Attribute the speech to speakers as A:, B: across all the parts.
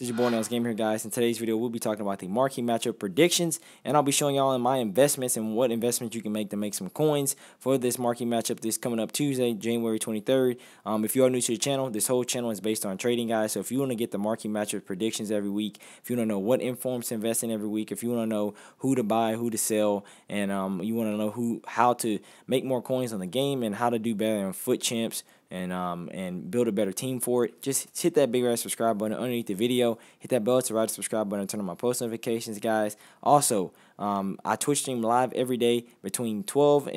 A: This is your boy Nails Game here, guys. In today's video, we'll be talking about the marquee matchup predictions, and I'll be showing y'all my investments and what investments you can make to make some coins for this marquee matchup. This coming up Tuesday, January 23rd. If you are new to the channel, this whole channel is based on trading, guys. So if you want to get the marquee matchup predictions every week, if you want to know what informs to invest in every week, if you want to know who to buy, who to sell, and you want to know how to make more coins on the game and how to do better in foot champs, and build a better team for it, just hit that big red subscribe button underneath the video. Hit that bell to the right subscribe button and turn on my post notifications, guys. Also, I Twitch stream live every day between 12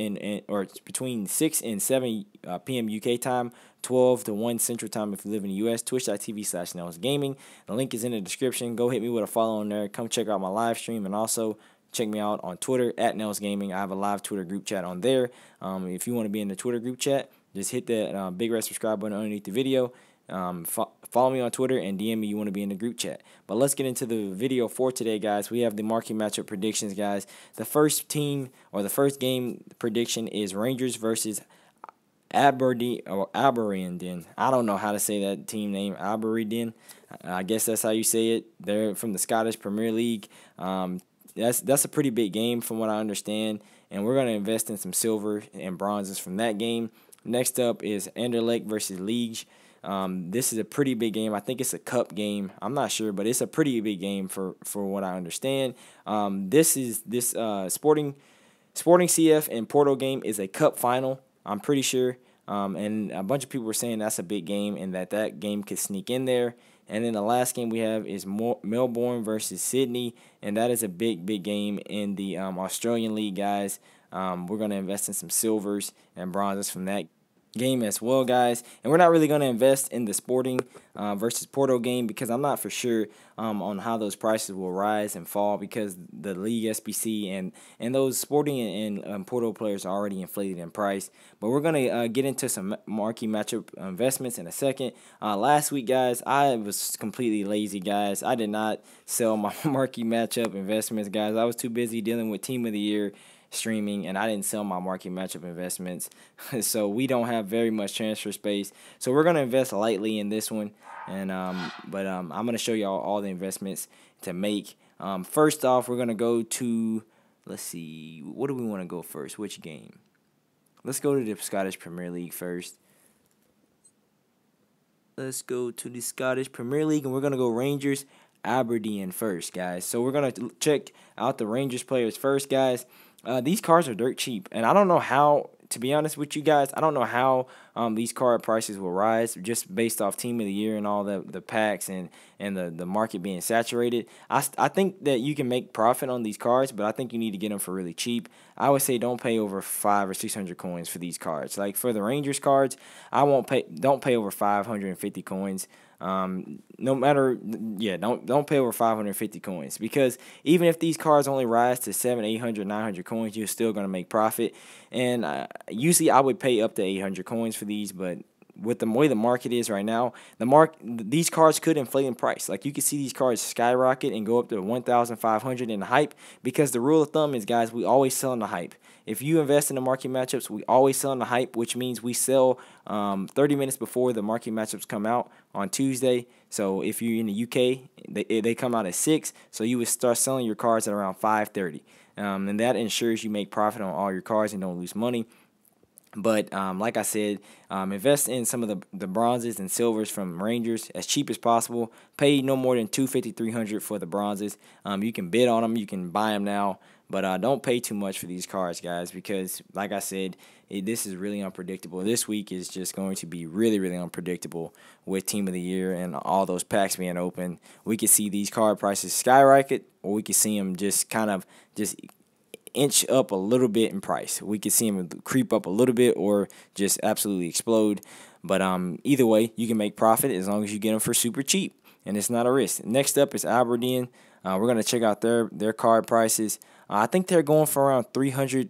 A: or between 6 and 7 p.m. UK time, 12 to 1 Central Time if you live in the U.S. Twitch.tv/NailsGaming. The link is in the description. Go hit me with a follow on there. Come check out my live stream, and also check me out on Twitter at @NailsGaming. I have a live Twitter group chat on there. If you want to be in the Twitter group chat, just hit that big red subscribe button underneath the video. Follow me on Twitter and DM me you want to be in the group chat. But let's get into the video for today, guys. We have the marquee matchup predictions, guys. The first team or the first game prediction is Rangers versus Aberdeen or Aberdeen. I don't know how to say that team name, Aberdeen. I guess that's how you say it. They're from the Scottish Premier League. That's a pretty big game from what I understand, and we're going to invest in some silver and bronzes from that game. Next up is Anderlecht versus Liege. This is a pretty big game. I think it's a cup game. I'm not sure, but it's a pretty big game for what I understand. This Sporting CF and Porto game is a cup final, I'm pretty sure. And a bunch of people were saying that's a big game and that game could sneak in there. And then the last game we have is Melbourne versus Sydney, and that is a big game in the Australian League, guys. We're going to invest in some silvers and bronzes from that game as well, guys. And we're not really going to invest in the Sporting versus Porto game because I'm not for sure on how those prices will rise and fall, because the league SBC and those Sporting and Porto players are already inflated in price. But we're going to get into some marquee matchup investments in a second. Last week, guys, I was completely lazy, guys. I did not sell my marquee matchup investments, guys. I was too busy dealing with Team of the Year streaming, and I didn't sell my marquee matchup investments. So we don't have very much transfer space, so we're going to invest lightly in this one. And I'm going to show y'all all the investments to make. First off, we're going to go to, let's see, what do we want to go first? Which game? Let's go to the Scottish Premier League first. Let's go to the Scottish Premier League, and we're going to go Rangers Aberdeen first, guys. So we're going to check out the Rangers players first, guys. These cards are dirt cheap, and I don't know how, to be honest with you guys, I don't know how these card prices will rise just based off Team of the Year and all the packs and the market being saturated. I think that you can make profit on these cards, but I think you need to get them for really cheap. I would say don't pay over 500 or 600 coins for these cards. Like for the Rangers cards, don't pay over 550 coins. No matter, yeah, don't pay over 550 coins, because even if these cards only rise to 700, 800, 900 coins, you're still going to make profit. And usually I would pay up to 800 coins for these, but with the way the market is right now, these cards could inflate in price. Like you can see these cards skyrocket and go up to 1,500 in the hype, because the rule of thumb is, guys, we always sell in the hype. If you invest in the marquee matchups, we always sell in the hype, which means we sell 30 minutes before the marquee matchups come out on Tuesday. So if you're in the UK, they come out at 6, so you would start selling your cards at around 5:30, and that ensures you make profit on all your cards and don't lose money. But like I said, invest in some of the bronzes and silvers from Rangers as cheap as possible. Pay no more than $250, $300 for the bronzes. You can bid on them. You can buy them now. But don't pay too much for these cards, guys, because, like I said, this is really unpredictable. This week is just going to be really, really unpredictable with Team of the Year and all those packs being open. We could see these card prices skyrocket, or we could see them just kind of inch up a little bit in price. We could see them creep up a little bit or just absolutely explode. But either way, you can make profit as long as you get them for super cheap, and it's not a risk. Next up is Aberdeen. We're going to check out their card prices. I think they're going for around 300,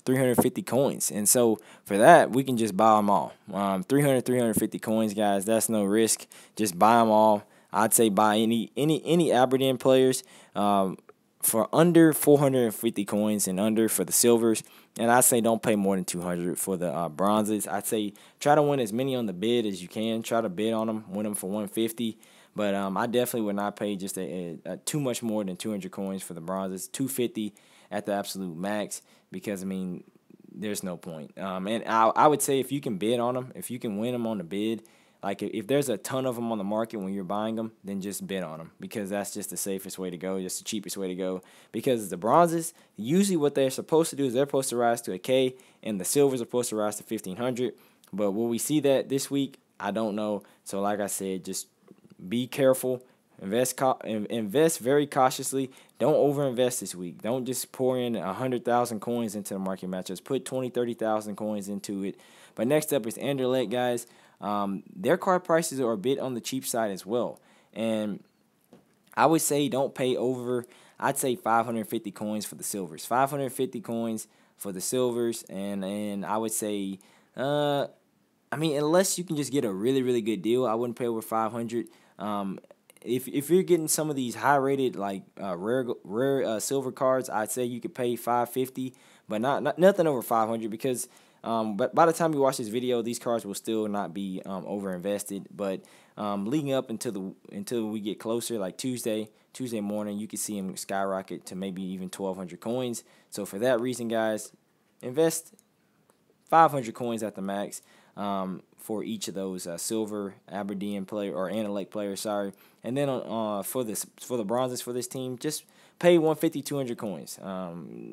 A: 350 coins. And so for that, we can just buy them all. 300, 350 coins, guys. That's no risk. Just buy them all. I'd say buy any Aberdeen players for under 450 coins and under for the silvers. And I'd say don't pay more than 200 for the bronzes. I'd say try to win as many on the bid as you can. Try to bid on them, win them for 150. But I definitely would not pay just too much more than 200 coins for the bronzes. 250 at the absolute max, because I mean, there's no point. And I would say if you can bid on them, if you can win them on the bid, like if there's a ton of them on the market when you're buying them, then just bid on them, because that's just the safest way to go, just the cheapest way to go. Because the bronzes, usually what they're supposed to do is they're supposed to rise to a K, and the silvers are supposed to rise to 1,500. But will we see that this week? I don't know. So like I said, just be careful. Invest very cautiously. Don't overinvest this week. Don't just pour in 100,000 coins into the market matchups. Put 20, 30,000 coins into it. But next up is Anderlecht, guys. Their card prices are a bit on the cheap side as well. And I would say don't pay over, I'd say 550 coins for the silvers. 550 coins for the silvers. And I would say, I mean, unless you can just get a really, really good deal, I wouldn't pay over 500. If you're getting some of these high rated like rare silver cards, I'd say you could pay 550, but nothing over 500, because but by the time you watch this video, these cards will still not be over invested. But leading up until we get closer, like Tuesday morning, you can see them skyrocket to maybe even 1,200 coins. So for that reason, guys, invest 500 coins at the max for each of those silver Aberdeen player or Anderlecht players, sorry. And then for the bronzes for this team, just pay 150, 200 coins.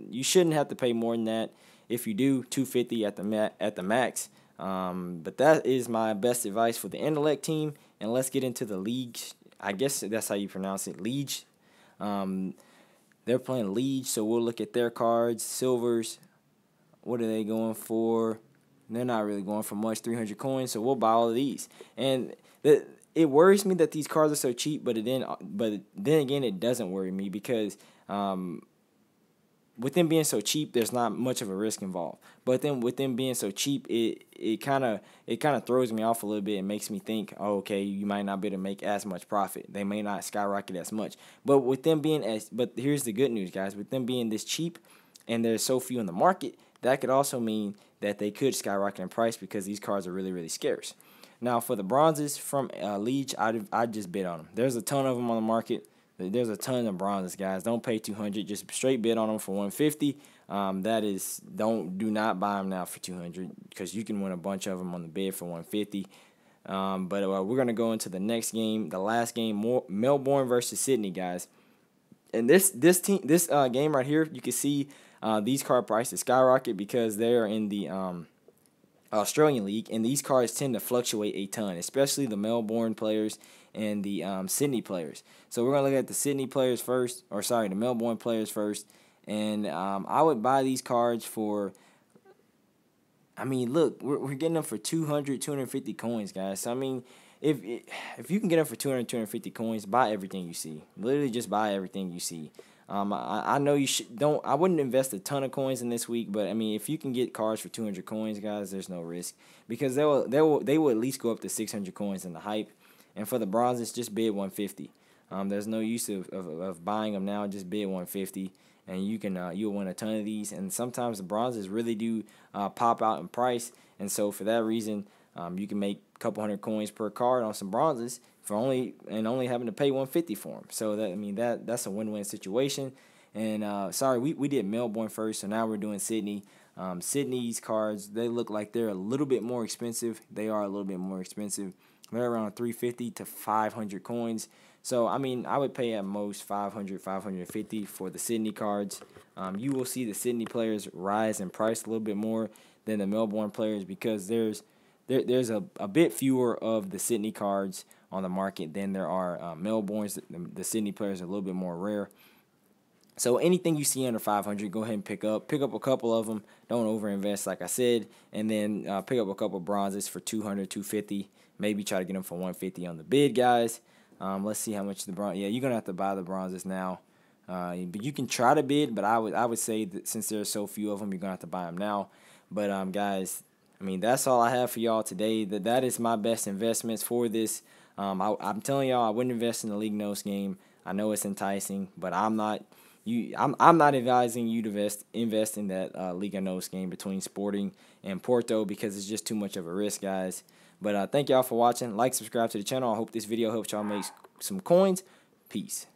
A: You shouldn't have to pay more than that. If you do, 250 at the max. But that is my best advice for the Anderlecht team. And let's get into the league. I guess that's how you pronounce it, Liege. They're playing Liege, so we'll look at their cards. Silvers, what are they going for? They're not really going for much, 300 coins, so we'll buy all of these. And it worries me that these cards are so cheap, but then again, it doesn't worry me, because with them being so cheap, there's not much of a risk involved. But then with them being so cheap, it kind of throws me off a little bit and makes me think, oh, okay, you might not be able to make as much profit. They may not skyrocket as much. But with them being but here's the good news, guys. With them being this cheap and there's so few in the market, that could also mean that they could skyrocket in price, because these cards are really, really scarce. Now, for the bronzes from Liege, I'd just bid on them. There's a ton of them on the market. There's a ton of bronzes, guys. Don't pay 200. Just straight bid on them for 150. Do not buy them now for 200, because you can win a bunch of them on the bid for 150. But we're gonna go into the next game, the last game, Melbourne versus Sydney, guys. And this game right here, you can see these card prices skyrocket because they are in the Australian League, and these cards tend to fluctuate a ton, especially the Melbourne players and the Sydney players. So we're going to look at the Sydney players first, or sorry, the Melbourne players first. And I would buy these cards for, I mean, look, we're getting them for 200, 250 coins, guys. So, I mean, if you can get them for 200, 250 coins, buy everything you see. Literally just buy everything you see. I know you I wouldn't invest a ton of coins in this week, but I mean, if you can get cards for 200 coins, guys, there's no risk, because they will at least go up to 600 coins in the hype. And for the bronzes, just bid 150. There's no use of buying them now. Just bid 150, and you'll win a ton of these. And sometimes the bronzes really do pop out in price, and so for that reason, you can make a couple hundred coins per card on some bronzes for only having to pay 150 for them. So that's a win-win situation. And sorry, we did Melbourne first, so now we're doing Sydney. Sydney's cards, they look like they're a little bit more expensive. They are a little bit more expensive. They're around 350 to 500 coins. So, I mean, I would pay at most 500, 550 for the Sydney cards. You will see the Sydney players rise in price a little bit more than the Melbourne players, because there's a bit fewer of the Sydney cards on the market than there are Melbournes. The Sydney players are a little bit more rare. So anything you see under 500, go ahead and pick up. Pick up a couple of them. Don't overinvest, like I said. And then pick up a couple bronzes for 200, 250. Maybe try to get them for 150 on the bid, guys. Let's see how much the bronze. Yeah, you're gonna have to buy the bronzes now. But you can try to bid, but I would say that since there's so few of them, you're gonna have to buy them now. But guys, I mean, that's all I have for y'all today. That is my best investments for this. I'm telling y'all, I wouldn't invest in the League Nose game. I know it's enticing, but I'm not advising you to invest in that Liga Nose game between Sporting and Porto, because it's just too much of a risk, guys. But thank y'all for watching. Like, subscribe to the channel. I hope this video helps y'all make some coins. Peace.